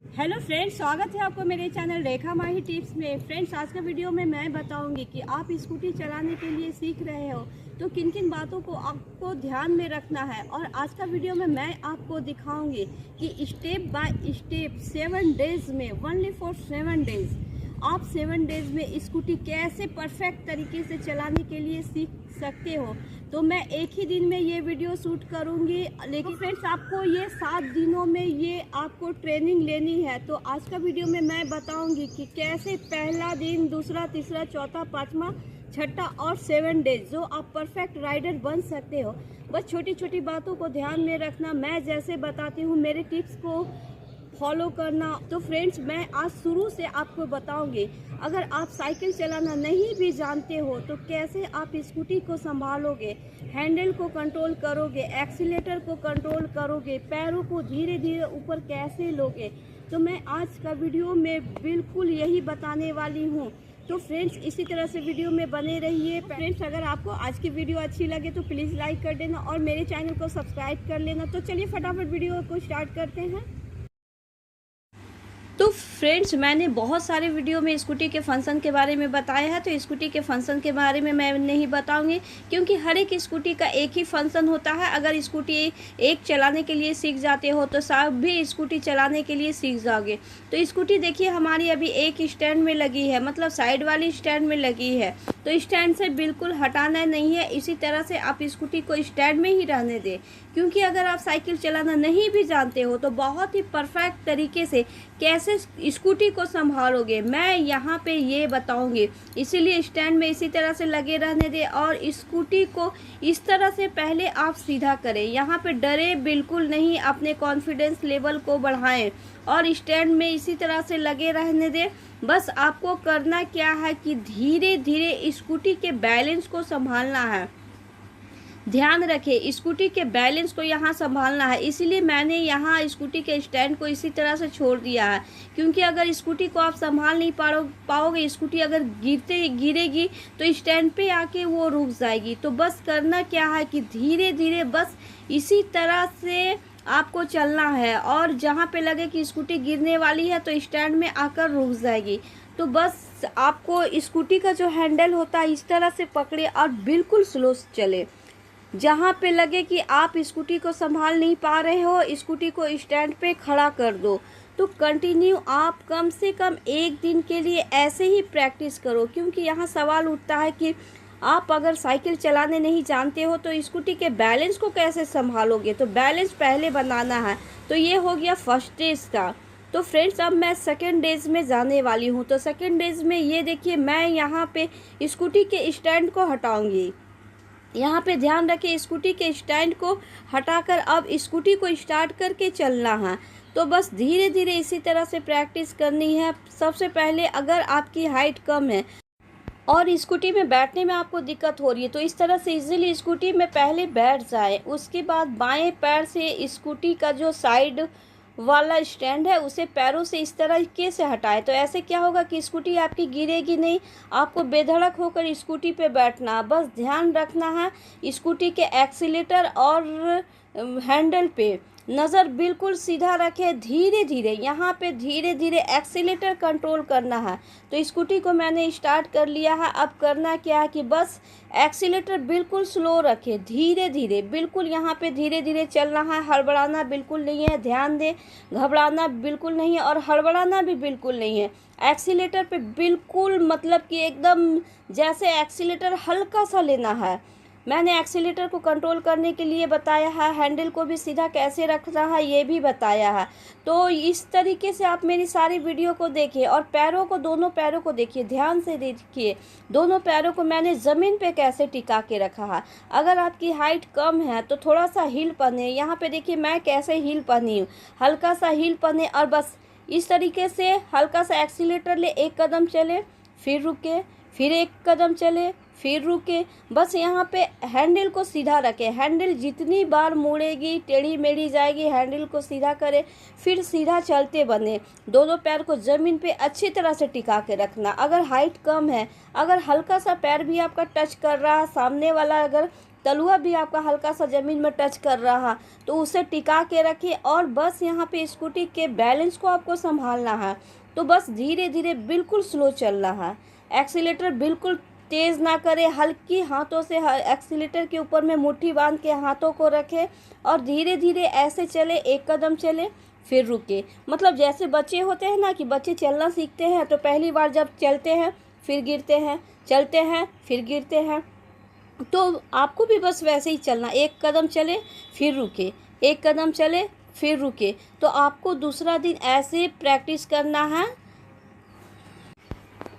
Hello friends, स्वागत है आपको मेरे चैनल रेखा माही टिप्स में। फ्रेंड्स, आज का वीडियो में मैं बताऊंगी कि आप स्कूटी चलाने के लिए सीख रहे हो तो किन किन बातों को आपको ध्यान में रखना है। और आज का वीडियो में मैं आपको दिखाऊंगी कि स्टेप बाय स्टेप 7 डेज में, ओनली फॉर 7 डेज, आप 7 डेज में स्कूटी कैसे परफेक्ट तरीके से चलाने के लिए सीख सकते हो। तो मैं एक ही दिन में ये वीडियो शूट करूँगी, लेकिन फ्रेंड्स आपको ये 7 दिनों में ये आपको ट्रेनिंग लेनी है। तो आज का वीडियो में मैं बताऊंगी कि कैसे पहला दिन, दूसरा, तीसरा, चौथा, पाँचवा, छठा और 7 डेज जो आप परफेक्ट राइडर बन सकते हो। बस छोटी छोटी बातों को ध्यान में रखना, मैं जैसे बताती हूँ मेरे टिप्स को फॉलो करना। तो फ्रेंड्स, मैं आज शुरू से आपको बताऊंगी, अगर आप साइकिल चलाना नहीं भी जानते हो तो कैसे आप स्कूटी को संभालोगे, हैंडल को कंट्रोल करोगे, एक्सीलेटर को कंट्रोल करोगे, पैरों को धीरे धीरे ऊपर कैसे लोगे। तो मैं आज का वीडियो में बिल्कुल यही बताने वाली हूँ। तो फ्रेंड्स, इसी तरह से वीडियो में बने रहिए। फ्रेंड्स, अगर आपको आज की वीडियो अच्छी लगे तो प्लीज़ लाइक कर देना और मेरे चैनल को सब्सक्राइब कर लेना। तो चलिए फटाफट वीडियो को स्टार्ट करते हैं। तो फ्रेंड्स, मैंने बहुत सारे वीडियो में स्कूटी के फंक्शन के बारे में बताया है, तो स्कूटी के फंक्शन के बारे में मैं नहीं बताऊंगी, क्योंकि हर एक स्कूटी का एक ही फंक्शन होता है। अगर स्कूटी एक चलाने के लिए सीख जाते हो तो सब भी स्कूटी चलाने के लिए सीख जाओगे। तो स्कूटी देखिए हमारी अभी एक स्टैंड में लगी है, मतलब साइड वाली स्टैंड में लगी है, तो स्टैंड से बिल्कुल हटाना नहीं है। इसी तरह से आप स्कूटी को स्टैंड में ही रहने दें, क्योंकि अगर आप साइकिल चलाना नहीं भी जानते हो तो बहुत ही परफेक्ट तरीके से कैसे स्कूटी को संभालोगे मैं यहाँ पे ये बताऊंगी। इसीलिए स्टैंड में इसी तरह से लगे रहने दें और स्कूटी को इस तरह से पहले आप सीधा करें। यहाँ पे डरे बिल्कुल नहीं, अपने कॉन्फिडेंस लेवल को बढ़ाएं और स्टैंड में इसी तरह से लगे रहने दें। बस आपको करना क्या है कि धीरे धीरे स्कूटी के बैलेंस को संभालना है। ध्यान रखें, स्कूटी के बैलेंस को यहाँ संभालना है। इसीलिए मैंने यहाँ स्कूटी के स्टैंड को इसी तरह से छोड़ दिया है, क्योंकि अगर स्कूटी को आप संभाल नहीं पाओगे, स्कूटी अगर गिरेगी तो स्टैंड पे आके वो रुक जाएगी। तो बस करना क्या है कि धीरे धीरे बस इसी तरह से आपको चलना है, और जहाँ पे लगे कि स्कूटी गिरने वाली है तो स्टैंड में आकर रुक जाएगी। तो बस आपको स्कूटी का जो हैंडल होता है इस तरह से पकड़े और बिल्कुल स्लो चले। जहाँ पे लगे कि आप स्कूटी को संभाल नहीं पा रहे हो, स्कूटी को स्टैंड पे खड़ा कर दो। तो कंटिन्यू आप कम से कम एक दिन के लिए ऐसे ही प्रैक्टिस करो, क्योंकि यहाँ सवाल उठता है कि आप अगर साइकिल चलाने नहीं जानते हो तो स्कूटी के बैलेंस को कैसे संभालोगे। तो बैलेंस पहले बनाना है। तो ये हो गया फर्स्ट डेज का। तो फ्रेंड्स, अब मैं सेकेंड डेज में जाने वाली हूँ। तो सेकेंड डेज में ये देखिए, मैं यहाँ पे स्कूटी के स्टैंड को हटाऊँगी। यहाँ पे ध्यान रखें, स्कूटी के स्टैंड को हटाकर अब स्कूटी को स्टार्ट करके चलना है। तो बस धीरे धीरे इसी तरह से प्रैक्टिस करनी है। सबसे पहले अगर आपकी हाइट कम है और स्कूटी में बैठने में आपको दिक्कत हो रही है तो इस तरह से इजीली स्कूटी में पहले बैठ जाए। उसके बाद बाएं पैर से स्कूटी का जो साइड वाला स्टैंड है उसे पैरों से इस तरीके से हटाए। तो ऐसे क्या होगा कि स्कूटी आपकी गिरेगी नहीं, आपको बेधड़क होकर स्कूटी पे बैठना। बस ध्यान रखना है स्कूटी के एक्सीलेटर और हैंडल पे नज़र बिल्कुल सीधा रखें। धीरे धीरे यहाँ पे धीरे धीरे एक्सीलेटर कंट्रोल करना है। तो स्कूटी को मैंने स्टार्ट कर लिया है। अब करना क्या है कि बस एक्सीलेटर बिल्कुल स्लो रखें, धीरे धीरे बिल्कुल यहाँ पे धीरे धीरे चलना है। हड़बड़ाना बिल्कुल नहीं है, ध्यान दें, घबराना बिल्कुल नहीं है और हड़बड़ाना भी बिल्कुल नहीं है। एक्सीलेटर पे बिल्कुल मतलब कि एकदम जैसे एक्सीलेटर हल्का सा लेना है। मैंने एक्सीलेटर को कंट्रोल करने के लिए बताया है, हैंडल को भी सीधा कैसे रखना है ये भी बताया है। तो इस तरीके से आप मेरी सारी वीडियो को देखिए और पैरों को, दोनों पैरों को देखिए, ध्यान से देखिए दोनों पैरों को मैंने ज़मीन पे कैसे टिका के रखा है। अगर आपकी हाइट कम है तो थोड़ा सा हील पहने। यहाँ पे देखिए मैं कैसे हील पहनी हूँ, हल्का सा हील पहने और बस इस तरीके से हल्का सा एक्सीलेटर ले, एक कदम चले, फिर रुके, फिर एक कदम चले, फिर रुके। बस यहाँ पे हैंडल को सीधा रखें। हैंडल जितनी बार मुड़ेगी टेढ़ी मेढ़ी जाएगी, हैंडल को सीधा करें, फिर सीधा चलते बने। दोनों पैर को ज़मीन पे अच्छी तरह से टिका के रखना। अगर हाइट कम है, अगर हल्का सा पैर भी आपका टच कर रहा है, सामने वाला अगर तलुआ भी आपका हल्का सा ज़मीन में टच कर रहा तो उसे टिका के रखिए। और बस यहाँ पे स्कूटी के बैलेंस को आपको संभालना है। तो बस धीरे धीरे बिल्कुल स्लो चलना है। एक्सीलेटर बिल्कुल तेज़ ना करें, हल्की हाथों से एक्सीलेटर के ऊपर में मुट्ठी बांध के हाथों को रखें और धीरे धीरे ऐसे चले, एक कदम चले फिर रुके। मतलब जैसे बच्चे होते हैं ना कि बच्चे चलना सीखते हैं तो पहली बार जब चलते हैं फिर गिरते हैं, चलते हैं फिर गिरते हैं, तो आपको भी बस वैसे ही चलना, एक कदम चले फिर रुके, एक कदम चले फिर रुके। तो आपको दूसरा दिन ऐसे प्रैक्टिस करना है।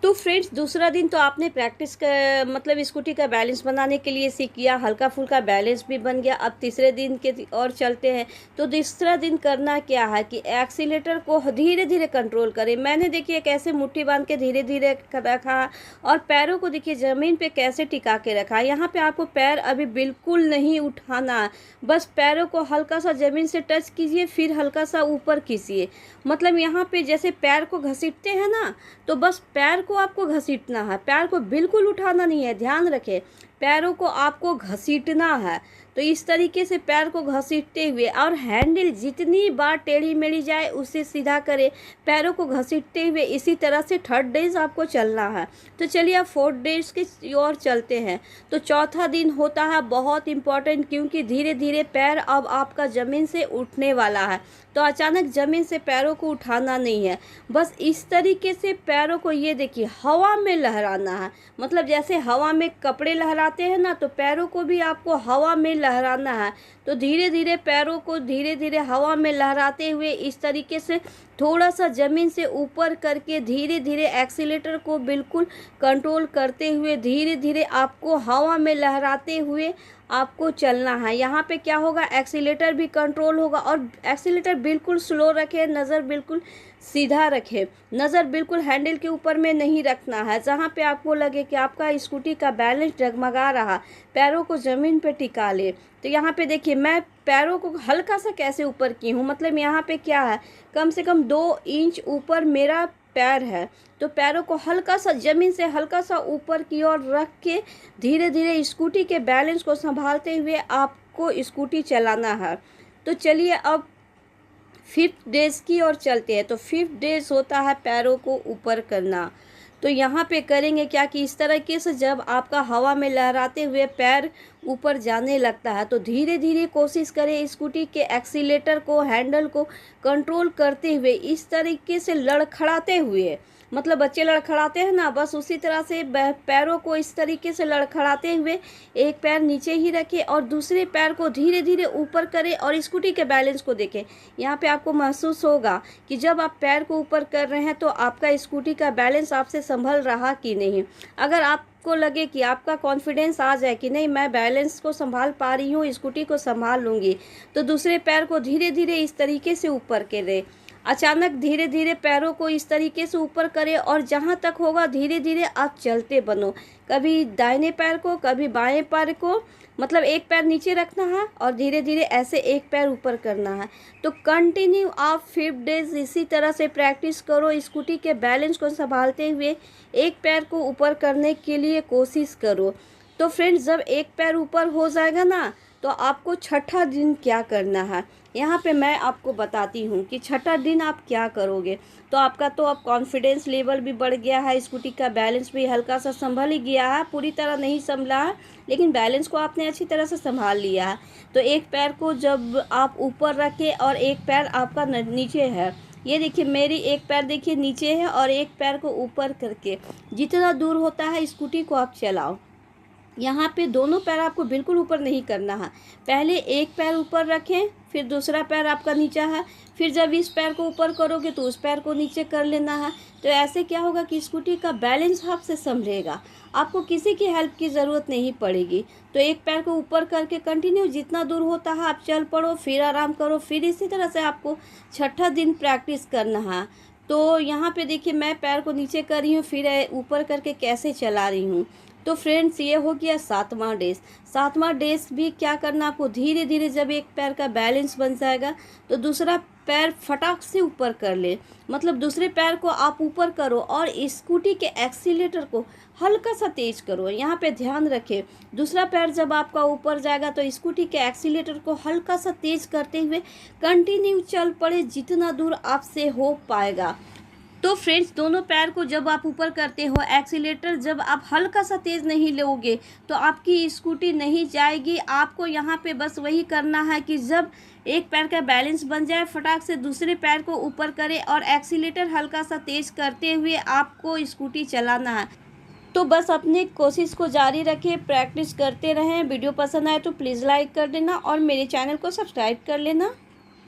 तो फ्रेंड्स दूसरा दिन तो आपने प्रैक्टिस का मतलब स्कूटी का बैलेंस बनाने के लिए सीख किया, हल्का फुल्का बैलेंस भी बन गया। अब तीसरे दिन के और चलते हैं। तो तीसरा दिन करना क्या है कि एक्सीलेटर को धीरे धीरे कंट्रोल करें। मैंने देखिए कैसे मुट्ठी बांध के धीरे धीरे रखा और पैरों को देखिए ज़मीन पे कैसे टिका के रखा। यहाँ पे आपको पैर अभी बिल्कुल नहीं उठाना, बस पैरों को हल्का सा ज़मीन से टच कीजिए फिर हल्का सा ऊपर खींचिए। मतलब यहाँ पे जैसे पैर को घसीटते हैं ना, तो बस पैर को आपको घसीटना है, पैर को बिल्कुल उठाना नहीं है। ध्यान रखें, पैरों को आपको घसीटना है। तो इस तरीके से पैर को घसीटते हुए और हैंडल जितनी बार टेढ़ी मेढ़ी जाए उसे सीधा करें, पैरों को घसीटते हुए। इसी तरह से 3rd डेज आपको चलना है। तो चलिए अब 4th डेज की ओर चलते हैं। तो चौथा दिन होता है बहुत इम्पॉर्टेंट, क्योंकि धीरे धीरे पैर अब आपका ज़मीन से उठने वाला है। तो अचानक ज़मीन से पैरों को उठाना नहीं है, बस इस तरीके से पैरों को ये देखिए हवा में लहराना है। मतलब जैसे हवा में कपड़े लहराते हैं ना, तो पैरों को भी आपको हवा में लहराना है। तो धीरे धीरे पैरों को धीरे धीरे हवा में लहराते हुए इस तरीके से थोड़ा सा ज़मीन से ऊपर करके धीरे धीरे एक्सीलेटर को बिल्कुल कंट्रोल करते हुए धीरे धीरे आपको हवा में लहराते हुए आपको चलना है। यहाँ पे क्या होगा, एक्सीलेटर भी कंट्रोल होगा। और एक्सीलेटर बिल्कुल स्लो रखें, नज़र बिल्कुल सीधा रखें, नज़र बिल्कुल हैंडल के ऊपर में नहीं रखना है। जहाँ पे आपको लगे कि आपका स्कूटी का बैलेंस डगमगा रहा, पैरों को ज़मीन पे टिका ले। तो यहाँ पे देखिए मैं पैरों को हल्का सा कैसे ऊपर की हूँ, मतलब यहाँ पे क्या है, कम से कम 2 इंच ऊपर मेरा पैर है। तो पैरों को हल्का सा ज़मीन से हल्का सा ऊपर की ओर रख के धीरे धीरे स्कूटी के बैलेंस को संभालते हुए आपको स्कूटी चलाना है। तो चलिए अब 5th डेज की ओर चलते हैं। तो 5th डेज होता है पैरों को ऊपर करना। तो यहाँ पे करेंगे क्या कि इस तरीके से जब आपका हवा में लहराते हुए पैर ऊपर जाने लगता है तो धीरे धीरे कोशिश करें स्कूटी के एक्सीलेटर को, हैंडल को कंट्रोल करते हुए इस तरीके से लड़खड़ाते हुए, मतलब बच्चे लड़खड़ाते हैं ना, बस उसी तरह से पैरों को इस तरीके से लड़खड़ाते हुए एक पैर नीचे ही रखें और दूसरे पैर को धीरे धीरे ऊपर करें और स्कूटी के बैलेंस को देखें। यहाँ पे आपको महसूस होगा कि जब आप पैर को ऊपर कर रहे हैं तो आपका स्कूटी का बैलेंस आपसे संभल रहा कि नहीं। अगर आपको लगे कि आपका कॉन्फिडेंस आ जाए कि नहीं मैं बैलेंस को संभाल पा रही हूँ, स्कूटी को संभाल लूँगी, तो दूसरे पैर को धीरे धीरे इस तरीके से ऊपर करें। अचानक धीरे धीरे पैरों को इस तरीके से ऊपर करें और जहाँ तक होगा धीरे धीरे आप चलते बनो। कभी दाहिने पैर को, कभी बाएं पैर को, मतलब एक पैर नीचे रखना है और धीरे धीरे ऐसे एक पैर ऊपर करना है। तो कंटिन्यू आप 5 डेज इसी तरह से प्रैक्टिस करो, स्कूटी के बैलेंस को संभालते हुए एक पैर को ऊपर करने के लिए कोशिश करो। तो फ्रेंड्स जब एक पैर ऊपर हो जाएगा ना, तो आपको छठा दिन क्या करना है, यहाँ पे मैं आपको बताती हूँ कि छठा दिन आप क्या करोगे। तो आपका तो अब कॉन्फिडेंस लेवल भी बढ़ गया है, स्कूटी का बैलेंस भी हल्का सा संभल ही गया है, पूरी तरह नहीं संभला है लेकिन बैलेंस को आपने अच्छी तरह से संभाल लिया है। तो एक पैर को जब आप ऊपर रखें और एक पैर आपका नीचे है, ये देखिए मेरी एक पैर देखिए नीचे है और एक पैर को ऊपर करके जितना दूर होता है स्कूटी को आप चलाओ। यहाँ पे दोनों पैर आपको बिल्कुल ऊपर नहीं करना है, पहले एक पैर ऊपर रखें फिर दूसरा पैर आपका नीचा है, फिर जब इस पैर को ऊपर करोगे तो उस पैर को नीचे कर लेना है। तो ऐसे क्या होगा कि स्कूटी का बैलेंस आपसे संभलेगा, आपको किसी की हेल्प की ज़रूरत नहीं पड़ेगी। तो एक पैर को ऊपर करके कंटिन्यू जितना दूर होता है आप चल पड़ो, फिर आराम करो, फिर इसी तरह से आपको छठा दिन प्रैक्टिस करना है। तो यहाँ पे देखिए मैं पैर को नीचे कर रही हूँ, फिर ऊपर करके कैसे चला रही हूँ। तो फ्रेंड्स ये हो गया 7वां डेज। 7वां डेज भी क्या करना आपको, धीरे धीरे जब एक पैर का बैलेंस बन जाएगा तो दूसरा पैर फटाक से ऊपर कर लें, मतलब दूसरे पैर को आप ऊपर करो और स्कूटी के एक्सीलेटर को हल्का सा तेज करो। यहाँ पे ध्यान रखें, दूसरा पैर जब आपका ऊपर जाएगा तो स्कूटी के एक्सीलेटर को हल्का सा तेज करते हुए कंटिन्यू चल पड़े जितना दूर आपसे हो पाएगा। तो फ्रेंड्स, दोनों पैर को जब आप ऊपर करते हो, एक्सीलेटर जब आप हल्का सा तेज़ नहीं लोगे तो आपकी स्कूटी नहीं जाएगी। आपको यहाँ पे बस वही करना है कि जब एक पैर का बैलेंस बन जाए, फटाक से दूसरे पैर को ऊपर करें और एक्सीलेटर हल्का सा तेज़ करते हुए आपको स्कूटी चलाना है। तो बस अपनी कोशिश को जारी रखें, प्रैक्टिस करते रहें। वीडियो पसंद आए तो प्लीज़ लाइक कर देना और मेरे चैनल को सब्सक्राइब कर लेना।